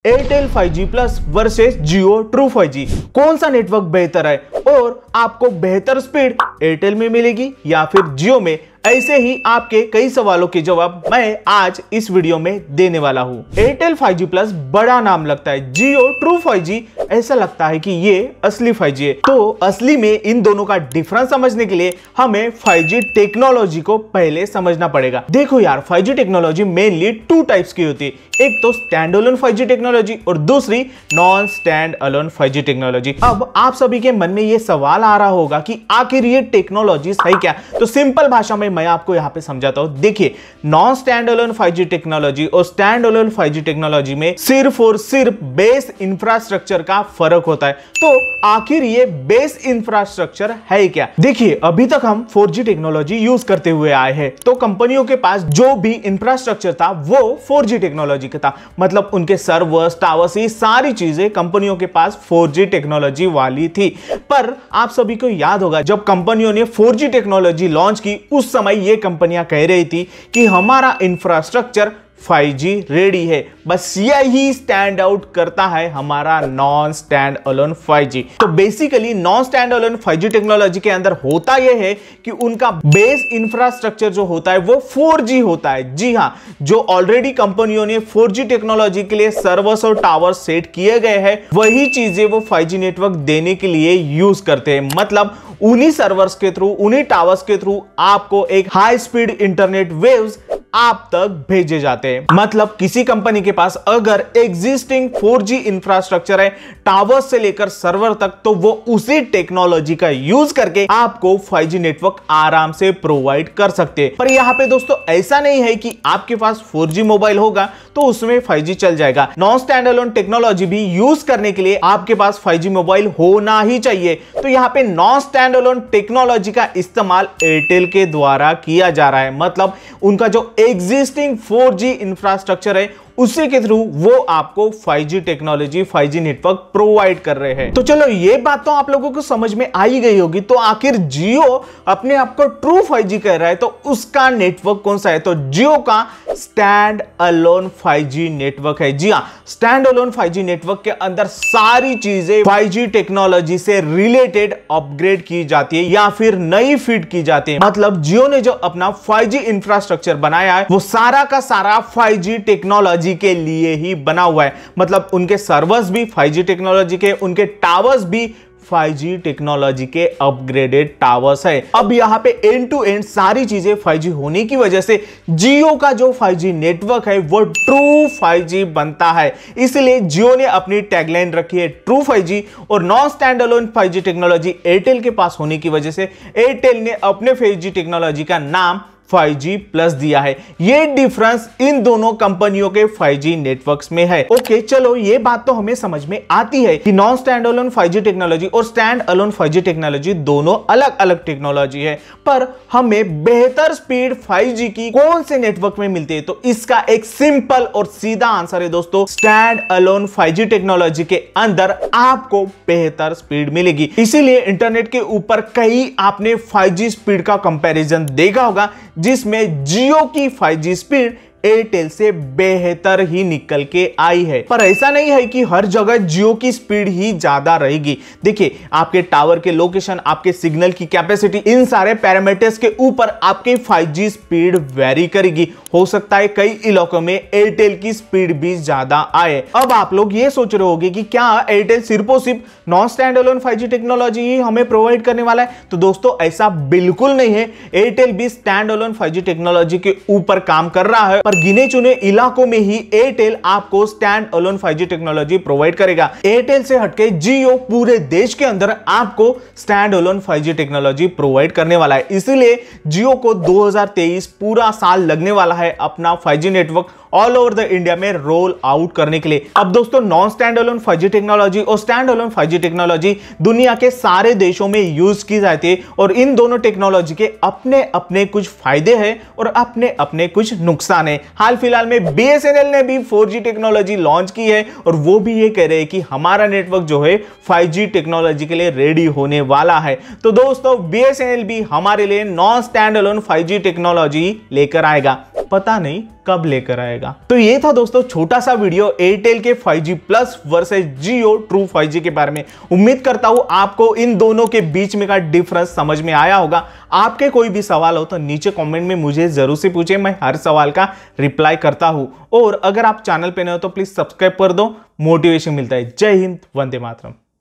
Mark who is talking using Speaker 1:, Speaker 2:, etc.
Speaker 1: Airtel 5G plus versus जियो true 5G, कौन सा network बेहतर है और आपको बेहतर स्पीड एयरटेल में मिलेगी या फिर जियो में? ऐसे ही आपके कई सवालों के जवाब मैं आज इस वीडियो में देने वाला हूं। एयरटेल 5G प्लस बड़ा नाम लगता है, जियो ट्रू 5G ऐसा लगता है कि ये असली 5G है। तो असली में इन दोनों का डिफरेंस समझने के लिए हमें 5G टेक्नोलॉजी को पहले समझना पड़ेगा। देखो यार, 5G technology mainly two types की होती है, एक तो स्टैंड अलोन 5G टेक्नोलॉजी और दूसरी non stand alone 5G technology. अब आप सभी के मन में ये सवाल आ रहा होगा कि आखिर ये टेक्नोलॉजी है क्या? तो सिंपल भाषा में मैं आपको यहां पे समझाता हूं। देखिए, non stand alone 5G technology और स्टैंड अलोन 5G टेक्नोलॉजी में सिर्फ और सिर्फ बेस इंफ्रास्ट्रक्चर का फर्क होता है। तो आखिर ये बेस इंफ्रास्ट्रक्चर है क्या? देखिए, अभी तक हम 4G टेक्नोलॉजी यूज करते हुए आए हैं, तो कंपनियों के पास जो भी इंफ्रास्ट्रक्चर था वो 4G टेक्नोलॉजी का था। मतलब उनके सर्वर्स, टावर्स, ये सारी चीजें कंपनियों के पास 4G टेक्नोलॉजी वाली थी। पर आप सभी को याद होगा, जब कंपनियों ने 4G टेक्नोलॉजी लॉन्च की, उस समय ये कंपनियां कह रही थी कि हमारा इंफ्रास्ट्रक्चर 5G रेडी है। बस यही स्टैंड आउट करता है हमारा नॉन स्टैंड अलोन 5G। तो basically non stand alone 5G technology के अंदर होता यह है कि उनका बेस इंफ्रास्ट्रक्चर जो होता है वो 4G होता है। जी हां, जो ऑलरेडी कंपनियों ने 4G टेक्नोलॉजी के लिए सर्वर्स और टावर्स सेट किए गए हैं, वही चीजें वो 5G नेटवर्क देने के लिए यूज करते हैं। मतलब उन्हीं सर्वर्स के थ्रू, उन्हीं टावर्स के थ्रू आपको एक हाई स्पीड इंटरनेट वेव्स आप तक भेजे जाते हैं। मतलब किसी कंपनी के पास अगर एग्जिस्टिंग 4G इंफ्रास्ट्रक्चर है, टावर्स से लेकर सर्वर तक, तो वो उसी टेक्नोलॉजी का यूज करके आपको 5G नेटवर्क आराम से प्रोवाइड कर सकते हैं। पर यहां पे दोस्तों ऐसा नहीं है कि आपके पास 4G मोबाइल होगा तो उसमें 5G चल जाएगा। नॉन स्टैंड अलोन टेक्नोलॉजी भी यूज करने के लिए आपके पास 5G मोबाइल होना ही चाहिए। तो यहां पे नॉन स्टैंड अलोन टेक्नोलॉजी का इस्तेमाल एयरटेल के द्वारा किया जा रहा है। मतलब उनका जो एग्जिस्टिंग 4G इंफ्रास्ट्रक्चर है उसी के थ्रू वो आपको 5G technology, 5G network provide कर रहे हैं। तो चलो, ये बात तो आप लोगों को समझ में आ ही गई होगी। तो आखिर जियो अपने आप को ट्रू 5G कह रहा है, तो उसका नेटवर्क कौन सा है? तो जियो का स्टैंड अलोन 5G नेटवर्क है। जी हां, स्टैंड अलोन 5G नेटवर्क के अंदर सारी चीजें 5G टेक्नोलॉजी से रिलेटेड अपग्रेड की जाती है या फिर नई फीड की जाती है। मतलब जियो ने जो अपना 5G इंफ्रास्ट्रक्चर बनाया है वो सारा का सारा 5G टेक्नोलॉजी के लिए ही बना हुआ है। मतलब उनके सर्वर्स भी 5G टेक्नोलॉजी के, उनके टावर्स भी 5G टेक्नोलॉजी के अपग्रेडेड टावर्स है। अब यहां पे एंड टू एंड सारी चीजें 5G होने की वजह से जियो का जो 5G नेटवर्क है वो ट्रू 5G बनता है। इसलिए जियो ने अपनी टैगलाइन रखी है ट्रू 5G, और non stand alone 5G technology Airtel के पास होने की वजह से एयरटेल ने अपने 5G टेक्नोलॉजी का नाम 5G प्लस दिया है। ये डिफरेंस इन दोनों कंपनियों के 5G नेटवर्क्स में है। ओके, चलो, ये बात तो हमें समझ में आती है कि non stand alone 5G technology और स्टैंड अलोन 5G टेक्नोलॉजी दोनों अलग अलग टेक्नोलॉजी है। पर हमें बेहतर स्पीड 5G की कौन से नेटवर्क में मिलती है? तो इसका एक सिंपल और सीधा आंसर है दोस्तों, स्टैंड अलोन 5G टेक्नोलॉजी के अंदर आपको बेहतर स्पीड मिलेगी। इसीलिए इंटरनेट के ऊपर कहीं आपने 5G स्पीड का कंपैरिजन देखा होगा जिसमें जियो की 5G स्पीड एयरटेल से बेहतर ही निकल के आई है। पर ऐसा नहीं है कि हर जगह जियो की स्पीड ही ज्यादा रहेगी। देखिए, आपके टावर के लोकेशन, आपके सिग्नल की कैपेसिटी, इन सारे पैरामीटर्स के ऊपर आपकी 5G स्पीड वेरी करेगी। हो सकता है कई इलाकों में एयरटेल की स्पीड भी ज्यादा आए। अब आप लोग ये सोच रहे होंगे कि क्या एयरटेल सिर्फ और सिर्फ non stand alone 5G technology ही हमें प्रोवाइड करने वाला है? तो दोस्तों ऐसा बिल्कुल नहीं है। एयरटेल भी स्टैंड अलोन 5G टेक्नोलॉजी के ऊपर काम कर रहा है, पर गिने चुने इलाकों में ही एयरटेल आपको stand alone 5G technology provide करेगा। एयरटेल से हटके जियो पूरे देश के अंदर आपको stand alone 5G technology provide करने वाला है। इसलिए जियो को 2023 पूरा साल लगने वाला है अपना 5G network all over the India में रोल आउट करने के लिए। अब दोस्तों, non stand alone 5G technology और स्टैंड अलोन 5G टेक्नोलॉजी दुनिया के सारे देशों में यूज की जाती है, और इन दोनों टेक्नोलॉजी के अपने अपने कुछ फायदे हैं और अपने अपने कुछ नुकसान है। हाल फिलहाल में BSNL ने भी 4G टेक्नोलॉजी लॉन्च की है, और वो भी ये कह रहे हैं कि हमारा नेटवर्क जो है 5G टेक्नोलॉजी के लिए रेडी होने वाला है। तो दोस्तों, BSNL भी हमारे लिए non stand alone 5G technology लेकर आएगा। पता नहीं कब लेकर आएगा। तो ये था दोस्तों छोटा सा वीडियो एयरटेल के 5G प्लस वर्सेस जियो ट्रू 5G के बारे में। उम्मीद करता हूं आपको इन दोनों के बीच में का डिफरेंस समझ में आया होगा। आपके कोई भी सवाल हो तो नीचे कमेंट में मुझे जरूर से पूछे, मैं हर सवाल का रिप्लाई करता हूं। और अगर आप चैनल पे नए हो तो प्लीज सब्सक्राइब कर दो, मोटिवेशन मिलता है। जय हिंद, वंदे मातरम।